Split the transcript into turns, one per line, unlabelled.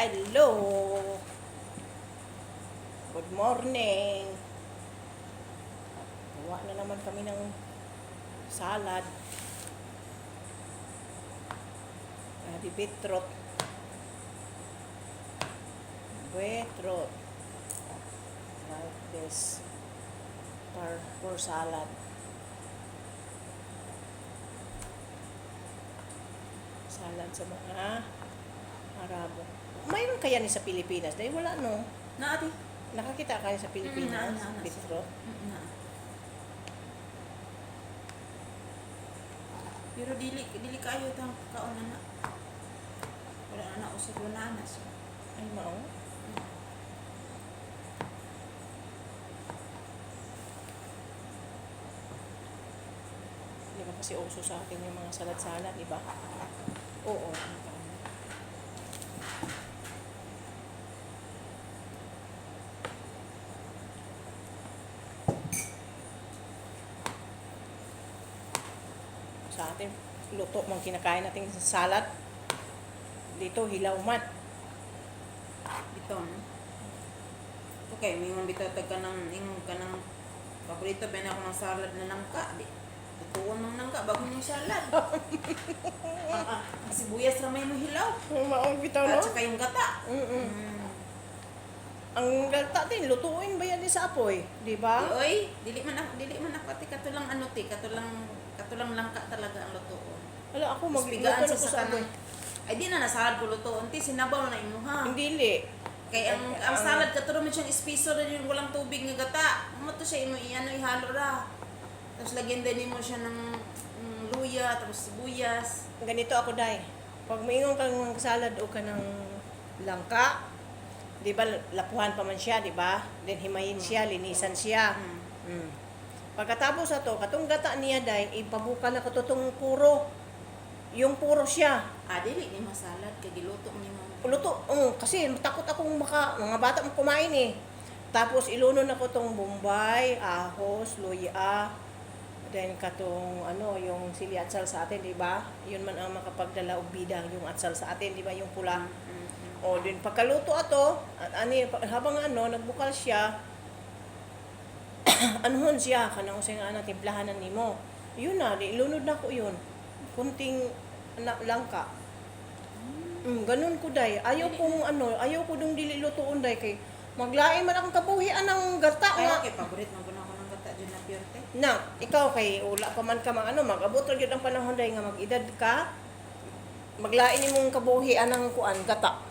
Hello. Good morning. Gawa na naman kami ng salad. Di beetroot. Beetroot. Like this. For salad. Salad sa mga Arabo. Mayroon kaya ni sa Pilipinas? Dahil wala, no?
Na, ate.
Nakakita ka sa Pilipinas?
Na.
Beetroot?
Na. Pero dili kayo tang kaon na. Wala na usod na na siya.
Ay, mao? Di ba kasi uso sa atin yung mga salad-salad, di ba? Oo. Sa atin, luto mang kinakain natin sa salad. Dito, hilaw man.
Dito, no? Okay, mingon bitotag ka ng ingon ka ng paborito ba na ako ng salad na nangka. Tutuon ng nangka bago yung salad. Sibuyas ramay mo hilaw.
Maong bitaw, no?
At saka yung gata.
Ang gata din, lutuin ba yan sa apoy? Di ba?
Oy, dili man ako pati katulang ano ti, katulang langka talaga ang lutoon.
Wala ako,
Magbigaan
magluto
sa
sa apoy.
Ay di na nasalad ko lutoon ti, sinabaw na imuha.
Hindi, li.
Kaya ang salad katulad mo siyang espiso na yung walang tubig nga gata. Mo to siya ihalo ra. Tapos lagyan din mo siya ng luya, tapos sibuyas.
Ganito ako, Day. Pag maingon kang salad o ka ng langka, di ba, lapuhan pa man siya, di ba? Then himayin siya, linisan siya. Pagkatapos ato, katong gata niya, Day, ipabuka na ko tong puro. Yung puro siya.
Dili ni masalad, kaya giluto ni mo.
Luto, kasi takot akong mga bata mo kumain eh. Tapos ilunon ako tong bombay, ahos, luya, then katong yung sili atsal sa atin, di ba? Yun man ang makapagdala og bidang yung atsal sa atin, di ba? Yung pula. O din pagkaluto ato, habang nagbukal siya, anuhon siya kanang usay nga timplahanan nimo. Yun na, di ilunod na ko yun. Kunting langka. Ganun ko, Day. Ayaw ko dong dili lutuon, Day, kay maglain man akong kabuhian ng gata
Kaya
nga.
kay paborito man ko ng gata dyan na purte.
Na, ikaw kay wala pa man ka mag-abot ra gyud ang panahon, Day, nga mag-edad ka. Maglain imong kabuhian ng gata.